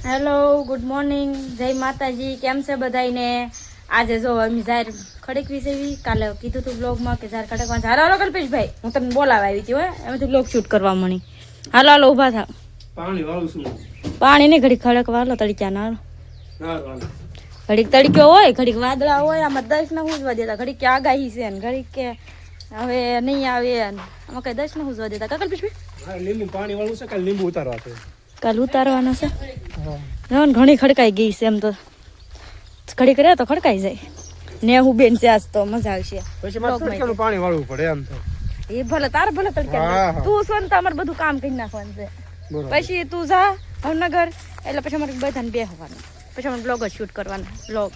Hello, good morning, જય માતાજી. કેમ છે બધાને? આજે જો અમે જાહેર ખડકવી છે. કાલે કીધું તું બ્લોગમાં કે જાહેર ખડકવા હાલો કલ્પેશભાઈ, હું તમને બોલાવા આવી હતી હોય એમાંથી બ્લોગ શૂટ કરવા મળી. હાલો હાલો ઊભા થાવ. પાણી વાળું છું. પાણી નહીં, ઘડીક ખડકવા હાલો તડક્યા ના ઘડીક તડક્યો હોય, ઘડીક વાદળા હોય. આમાં દસ ને હુંજવા દેતા, ઘડીક કે આગાહી છે ને ઘડીક કે હવે નહીં આવે ને આમાં કઈ દસ ને હુંજવા દેતા. કા કલ્પેશભાઈ? લીંબુ પાણી વાળું છે. કાલે લીંબુ ઉતારવા છે. કાલ ઉતારવાના છે. ઘણી ખડકાઈ ગઈ છે એમ તો, ઘડી કરે તો ખડકાઈ જાય ને. હું બેન છે આજ તો મજા આવશે. પછી તડકાનું પાણી વાળવું પડે એમ તો. એ ભલે તાર ભલે તડકા, તું સોન તમારે બધું કામ કરી નાખવાનું છે. પછી તું જા ભાવનગર એટલે પછી અમારે બધાને બેસવાનું, પછી અમારે બ્લોગ જ શૂટ કરવાના. બ્લોગ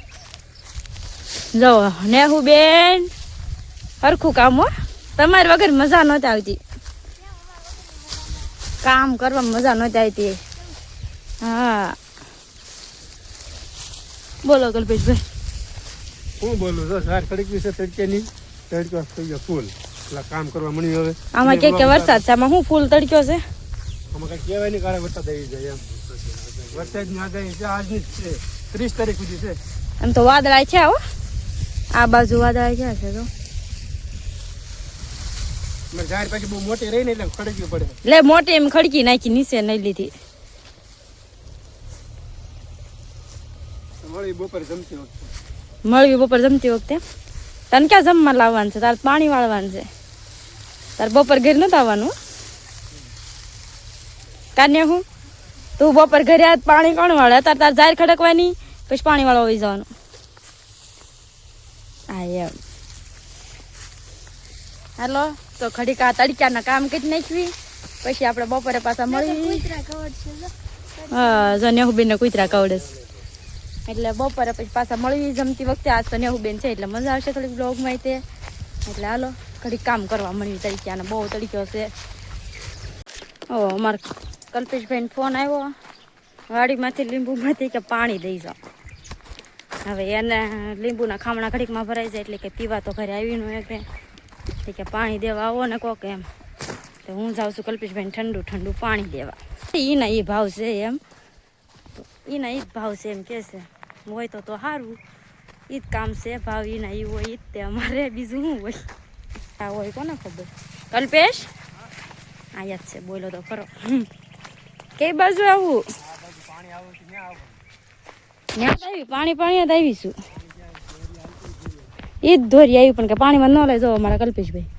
જો નેહુ બેન હરખું કામ હો, તમારી વગર મજા નહોતી આવતી. કામ કરવામાં મજા નહોતી આવતી. હા બોલો કલ્પેશભાઈ. હું બોલું જો સાર ખડકી છે તડકેની, તડકો થઈ ગયો ફૂલ. એટલે કામ કરવા મળી હવે. આમાં કે વરસાદ છે, આમાં શું ફૂલ તડક્યો છે? આમાં કઈ કહેવાય નહીં, કાળે વરસાદ આવી જાય એમ. વરસાદની આગાહી છે આજની જ છે, 30 તારીખ સુધી છે. એમ તો વાદળા છે હો, આ બાજુ વાદળા ક્યાં છે તો જાહેર પછી બહુ મોટી રહી ને એટલે ખડકવી પડે. લે મોટી એમ ખડકી નાખી, નીચે નહીં લીધી. મળવી બપોરે જમતી વખતે. મળવી બપોર જમતી વખતે. તને ક્યાં જમવા લાવવાનું છે? તારે પાણી વાળવાનું છે. તારે બપોર ઘરે નથી આવવાનું. કાન્યા હું તું બપોર ઘરે આજ પાણી કોણ વાળે? તારે તાર જાહેર ખડકવાની પછી પાણી વાળવા આવી જવાનું. હા એમ. હાલો તો ઘડીક આ તડક્યાના કામ કરી નાખવી, પછી આપણે બપોરે પાછા મળી. હા જો નેહુબેન ને કૂતરા કવડે એટલે બપોરે પછી પાછા મળવી જમતી વખતે. આજ તો નેહુબેન છે એટલે મજા આવશે થોડીક બ્લોગમાં તે. એટલે હાલો ઘડીક કામ કરવા મળી. તડક્યાને બહુ તડક્યો છે. ઓ અમારે કલ્પેશભાઈને ફોન આવ્યો વાડીમાંથી લીંબુમાંથી કે પાણી દઈ જાઓ. હવે એને લીંબુના ખામણા ઘડીકમાં ભરાઈ જાય એટલે કે પીવા તો ઘરે આવીને હોય કે પાણી દેવા આવો ને કોક એમ. તો હું જાઉં છું કલ્પેશભાઈને ઠંડુ ઠંડુ પાણી દેવા. એના એ ભાવ છે એમ, એના એ જ ભાવ છે એમ કે છે. હોય તો સારું, એ જ કામ છે. ભાવ એના એ હોય એ જ તે અમારે બીજું શું હોય? આ હોય કોને ખબર. કલ્પેશ આયા જ છે, બોલો તો ખરો. કઈ બાજુ આવું? પાણી પાણી જ આવીશું. એ જ ધોરી આવી પણ કે પાણીમાં ન લઈ જાઓ અમારા કલ્પેશભાઈ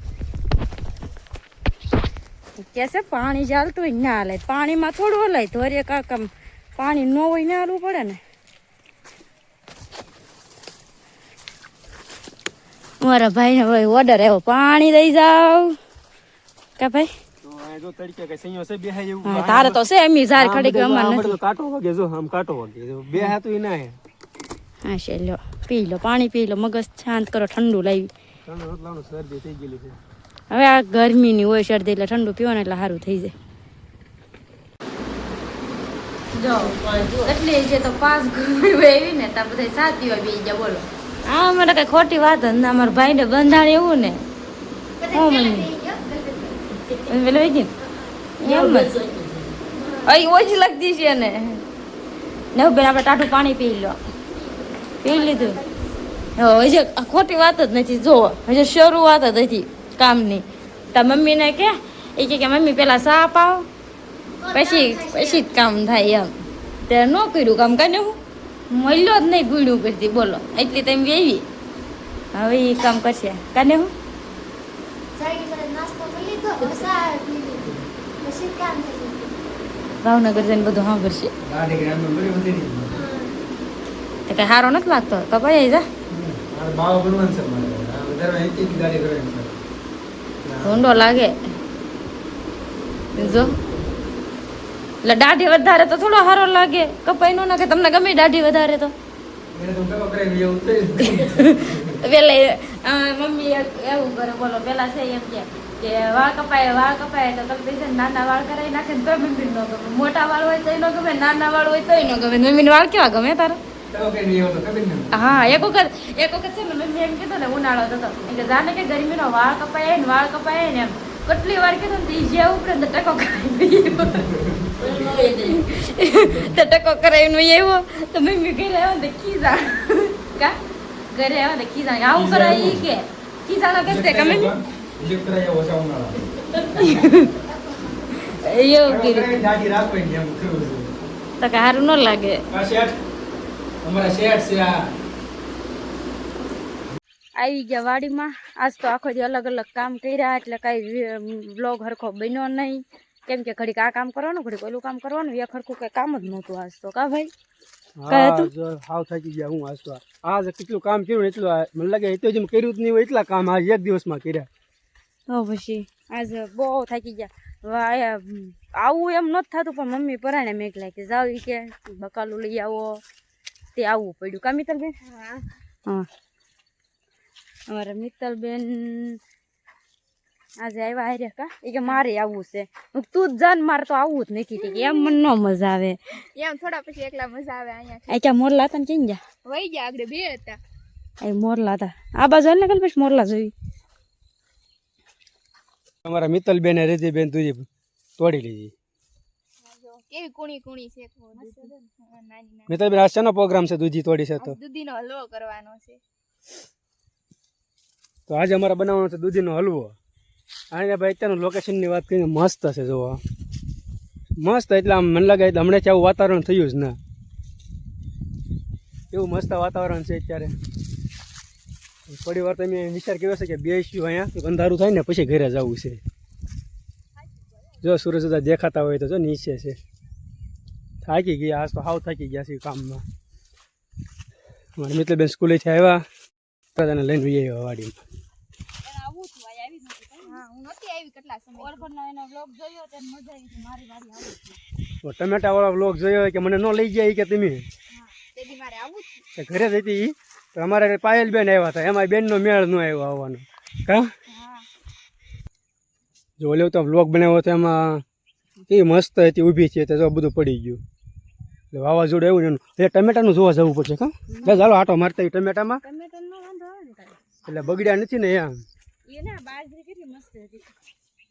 કે છે. પાણી જે હાલતું હોય ના હાલે, પાણીમાં થોડું હલાય. ધોરીએ કામ પાણી ન હોય ને હાલવું પડે ને. મારા ભાઈ ને ભાઈ ઓર્ડર આવ્યો, પાણી દઈ જાવ કા ભાઈ. તારે તો છે એમ ઝાર ખડી ગયો. કાંટો વાગે જો, આમ કાંટો વાગે જો. બે હાથ ના હે. હા છે, લો પી લો પાણી, પી લો, મગજ શાંત કરો. ઠંડુ લાવી. શરદી થઈ ગયેલી છે. હવે આ ગરમીની હોય શરદી, એટલે ઠંડુ પીવો ને એટલે સારું થઈ જાય. જો એટલે જે તો પાસ ઘૂમી એવી ને ત્યાં બધા સાથ પીવા બી ગયા. બોલો આ અમારે કઈ ખોટી વાત જ ના. અમારા ભાઈ ને બંધાણ એવું ને પેલો એમ જ અહીં ઓછી લગતી છે ને. ને બેન આપણે ટાઢું પાણી પી લો. પી લીધું. હજી ખોટી વાત જ નથી. જો હજી શરૂઆત જ હતી કામની. તાર મમ્મીને કે એ કે મમ્મી પેલા ચા પાવ પછી જ કામ થાય એમ. તે ન કર્યું કામ. કાને હું મળ્યો જ નહીં, ગુડ્યું કરતી. બોલો એટલી તમે એવી હવે એ કામ કરશે. કાને હું ભાવનગર જઈને બધું સાંભળશે. તો કઈ સારો નથી લાગતો તો ભાઈ જા ઊંડો લાગે. જો એટલે દાઢી વધારે તો થોડો સારો લાગે. કપાઈ નો નાખે. તમને ગમે દાઢી વધારે તો પેલા મમ્મી એવું કરે. બોલો પેલા છે એમ કે વાળ કપાય તો કલ્પેશ નાના વાળ કરાવી નાખે ને તો મમ્મી ન ગમે. મોટા વાળ હોય તો ન ગમે, નાના વાળ હોય તો ન ગમે. મમ્મી વાળ કેવા ગમે તારા? હા એક વખત છે ને મમ્મી એમ કીધું ને ઉનાળો હતો એટલે જાણે કે ગરમીનો વાળ કપાય ને એમ કેટલી વાર કીધું ને જે ઉપડે ને ટકો ખાઈ તો ટકો કરાવીને આવ્યો તો મમ્મી ઘરે આવ્યો ને ખીજા કા ઘરે આવ્યો ને ખીજા આવું કરાય ઈ કે ખીજાના કરતે કે મમ્મી લિફ્ટ કરાય ઓછા ઉનાળા એવું કીધું દાઢી રાખો ને એમ કરું છું તો કે સારું ન લાગે આ શેઠ અમારા શેઠ છે આ આવી ગયા વાડીમાં આજ તો આખો દી અલગ અલગ કામ કર્યા એટલે કાંઈ બ્લોગ હરખો બન્યો નહીં કેમ કે ઘડીક આ કામ કરવાનું ઘડીક ઓલું કામ કરવાનું એક હરખું કઈ કામ જ નહોતું આજ તો કા ભાઈ કઈ હતું હાવ થાકી ગયા હું આજ તો આજ કેટલું કામ કર્યું એટલું મને લાગે એ તો જેમ કર્યું જ નહીં હોય એટલા કામ આજ એક દિવસમાં કર્યા તો પછી આજ બહુ થાકી ગયા આવું એમ નથી થતું પણ મમ્મી પરાણે મેકલા કે જાવ ઈ કે બકાલું લઈ આવો તે આવવું પડ્યું કા મિત્તલબેન હા અમારા મિત્તલબેન આજે આવ્યા હારે કા એ કે મારે આવવું છે તું જ જાન મારે તો આવવું જ નથી કે એમ મને ન મજા આવે એમ થોડા પછી એકલા મજા આવે અહીંયા આ ક્યાં મોરલા હતા ને ક્યાં ગયા વહી ગયા આગળ બે હતા એ મોરલા હતા આ બાજુ ને કાલ પછી મોરલા જોઈ અમારા મિત્તલબેન ને રીતિબેન તુજી તોડી લીધી કેવી કુણી કુણી છે નાની મિત્તલબેન આ શેનો પ્રોગ્રામ છે દૂધી તોડી છે તો દૂધીનો હલવો કરવાનો છે તો આજે અમારે બનાવવાનો છે દૂધીનો હલવો આને ભાઈ અત્યારનું લોકેશનની વાત કરીને મસ્ત છે જોવો મસ્ત એટલે આમ મને લાગે હમણાં જ આવું વાતાવરણ થયું જ ના એવું મસ્ત વાતાવરણ છે અત્યારે થોડી વાર તમે વિચાર કર્યો છે કે બેસ્યું અહીંયા અંધારું થાય ને પછી ઘરે જવું છે જો સૂરજ બધા દેખાતા હોય તો જો નીચે છે થાકી ગયા આજ તો હાવ થાકી ગયા છે કામમાં મારા મિત્રબેન સ્કૂલેથી આવ્યા તો તેને લઈને જઈએ વાડીમાં હા હું નહોતી આવી કેટલા સમય ટમેટા વાળા વ્લોગ જોયો કે મને ન લઈ ગયા કે તમે તેથી મારે આવું જ ઘરે જતી તો અમારે પાયલ બેન આવ્યા હતા એમાં બેનનો મેળ ન આવ્યો આવવાનો કા હા જો ઓલો તો વ્લોગ બનાવ્યો તો એમાં કેવી મસ્ત હતી ઊભી છે તો જો બધું પડી ગયું એટલે વાવાઝોડું આવ્યું ને એટલે ટમેટાનું જોવા જવું પડશે કા લે ચાલો આટો મારતા ટમેટામાં એટલે બગડ્યા નથી ને એમ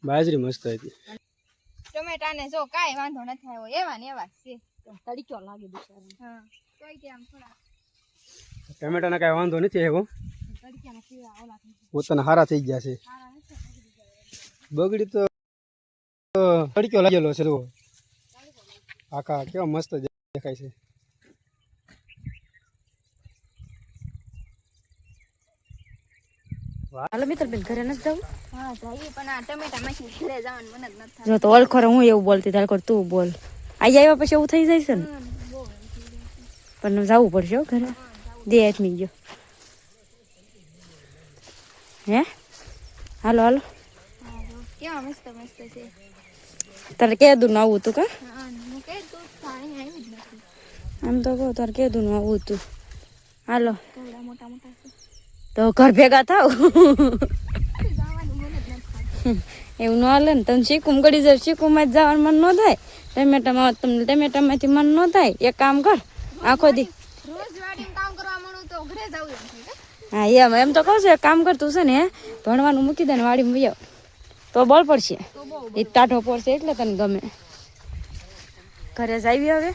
બાજરી મસ્ત હતી ટમેટા ને જો કાંઈ વાંધો નથી આવ્યો એવા ને એવા છે તડીકો લાગે બિચારા હા તોય કે આમ થોડા ટમેટાના કાંઈ વાંધો નથી આવ્યો તડીકાના કેવા ઓલા પોતાના હારા થઈ ગયા છે બગડી તો તડક્યો લાગેલો છે જો આખા કેવા મસ્ત દેખાય છે હાલો મિત્રબેન ઘરે નથી જવું હા જઈએ પણ આ ટમેટા માંથી ઘરે જવાનું મને જ નથી જો તો ઓળખો હું એવું બોલતી તારે તું બોલ આઈ આવ્યા પછી એવું થઈ જાય છે ને પણ જવું પડશે હો ઘરે દે આદમી ગયો હે હાલો હાલો કેવા મસ્ત મસ્ત છે તારે કેદું નું આવું હતું કા હા હું કહે તું અહીંયા આવી જ નથી આમ તો કહું તારે કેદું નું આવું હતું હાલો કેવડા મોટા મોટા છે તો ઘર ભેગા થાવ જવાનું મને જ નથી થતું એવું ન હાલે ને તમે શીખું ગળી જાવ શીખુંમાં જ જવાનું મન ન થાય ટમેટામાં તમને ટમેટામાંથી મન ન થાય એક કામ કર આખો દી રોજ વાડીમાં કામ કરવા મળું તો ઘરે જ આવું એમ થાય હા એમ તો કહું છું એક કામ કર તું છે ને ભણવાનું મૂકી દે ને વાડીમાં વહી આવ તો બળ પડશે તો બહુ એ ટાઢો પડશે એટલે તને ગમે ઘરે જ આવી હવે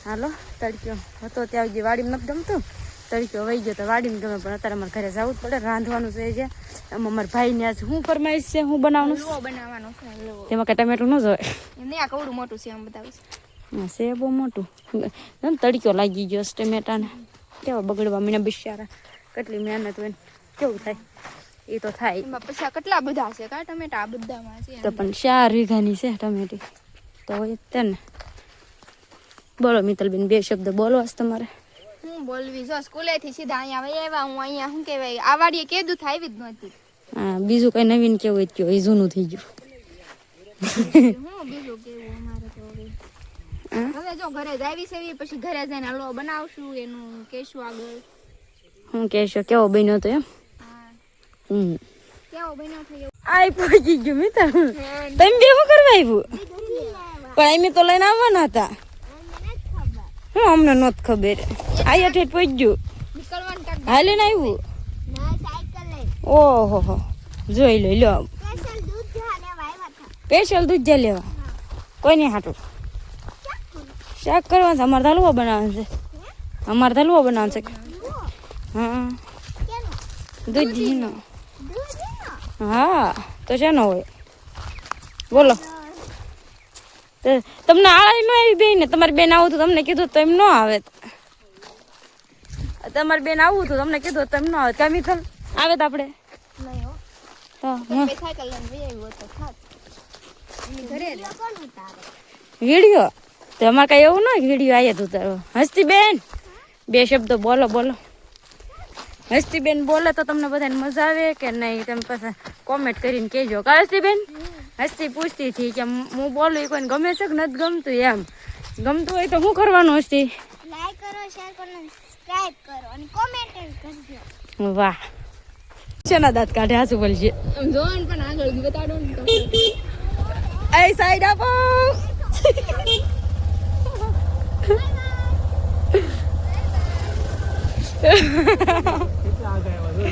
હાલો તડક્યો હતો ત્યાં સુધી વાડીમાં નથી ગમતું તડક્યો વહી ગયો તો વાડીમાં ગમે પણ અત્યારે અમારે ઘરે જવું જ પડે રાંધવાનું છે જે આમાં અમારા ભાઈને આજ શું ફરમાઈશ છે હું બનાવવાનું હલવો બનાવવાનો છે હલવો તેમાં કઈ ટમેટું ન જોવે એમ નહીં આ કવડું મોટું છે એમ બતાવીશ હા છે બહુ મોટું તડક્યો લાગી ગયો છે ટમેટાને કેવા બગડવા મીના બિચારા કેટલી મહેનત હોય ને કેવું થાય એ તો થાય એમાં પછી કેટલા બધા છે કા ટમેટા આ બધામાં છે તો પણ 4 વીઘાની છે ટમેટી તો હોય જ ને બોલો મિત્તલબેન બે શબ્દ બોલો આજ તમારે હું બોલવી જો સ્કૂલેથી સીધા અહીંયા વહી આવ્યા હું અહીંયા શું કહેવાય આ વાડીએ કેદું થાય જ નહોતી હા બીજું કઈ નવીન કેવું હોય કયો એ જૂનું થઈ ગયું હું બીજું કેવું અમારે તો હવે જો ઘરે જ આવી છે પછી ઘરે જઈને હલવો બનાવશું એનું કહેશું આગળ હું કહેશો કેવો બન્યો તો એમ હા હમ કેવો બન્યો થયો આઈ પહોંચી ગયું મિત્ર તમે બે શું કરવા આવ્યું પણ એમ તો લઈને આવવાના હતા હું અમને નહોત ખબર આયા ઠેઠ પહોંચ્યું નીકળવાનું કાંક હાલે ને આવ્યું ના સાયકલ લઈ ઓહો હો જોઈ લો લો સ્પેશિયલ દૂધ લેવા આવ્યા હતા સ્પેશિયલ દૂધ જ્યાં લેવા કોઈ નહીં હાટું શાક કરવાનું છે. અમારે તો હલવો બનાવવાનો છે. અમારે તો હલવો બનાવવાનો છે. હા દૂધીનો. હા તો શેનો હોય બોલો. તમને આળા ન આવી બેન ને તમારી બેન આવું તો તમને કીધું તો એમ ન આવે. તમારી બેન આવું હતું તમને કીધું તો એમ ન આવે. કમી થલ આવે તો આપણે તો સાયકલ લઈને વહી આવ્યો તો થાત ઘરે કોણ ઉતારે વિડીયો તો અમારે કઈ એવું ન હોય વિડીયો આવ્યા તું તારો. હસ્તી બેન બે શબ્દો બોલો બોલો. હસ્તી બેન બોલે તો તમને બધાને મજા આવે કે નહીં તમે પાછા કોમેન્ટ કરીને કહેજો. કા હસ્તી બેન હસ્તી પૂછતી હતી કે હું બોલું એ કોઈને ગમે છે કે નથી ગમતું એમ. ગમતું હોય તો શું કરવાનું હસ્તી? લાઈક કરો શેર કરો સબસ્ક્રાઇબ કરો અને કોમેન્ટ કરજો. વાહ શેના દાંત કાઢે હાસુ બોલશે. આમ જોન પણ આગળ બતાડો ને એ સાઈડ આપો. કેટલા આગળ આવ્યા જો.